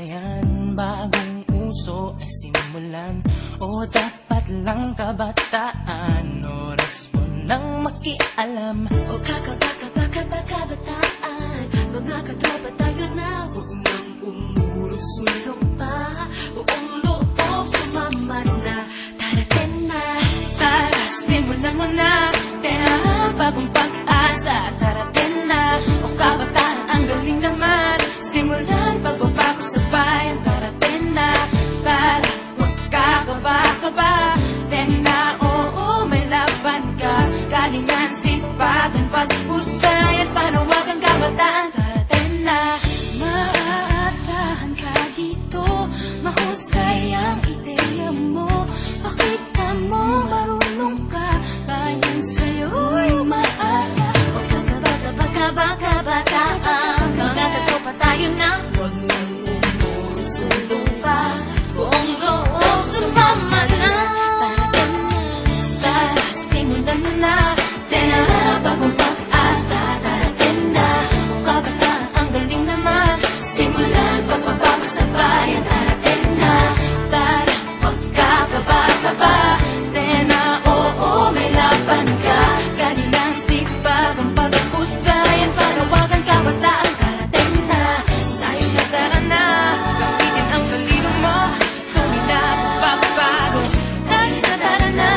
yan? Bagong uso na simulan o dapat lang kabataan? Oras mo nang makialam o kabataan. Mga katropa tayo na, huwag nang umurusulong pa. Buong loob sumama na, darating na. Tara, simulan mo na. Tena, bagong pag-asa. Darating na. O kabataan, ang galing naman. Simulan, pagbabago sa bayan. Darating na. Tara, huwag kakaba-kaba. Tena, oo, may laban ka. Galingan, sipagan, pag-usay at panawagang kabataan. Darating na. Maaasahan ka dito, mahusay ang ideya mo. Pakita mo, marunong ka, bayan sa'yo'y umaasa. Huwag kabataan, mga katropa tayo na, huwag nang umusulong pa. Buong loob sumama na. Tara, simulan mo na. Tena, bagong pag-asa. Darating na. O kabataan, ang galing naman. Simulan, pagbabago sa bayan. Darating na. Tara, huwag kakaba-kaba. Tena, oo, may laban ka. Galinang sipag, ang pag-usayan, panawagan kabataan. Darating na. Tayo na, tara na. Gamitin ang talino mo. Kami na magbabago. Tayo na, tara na,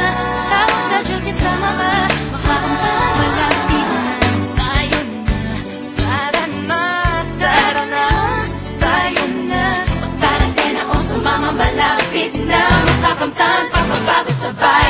tawag sa Diyos isama ka, makakamtan malapit na. Tayo na, tara na, tara na, tayo na. Pagdarating na o sumama malapit na. Makakamtan, pagbabago sa bayan.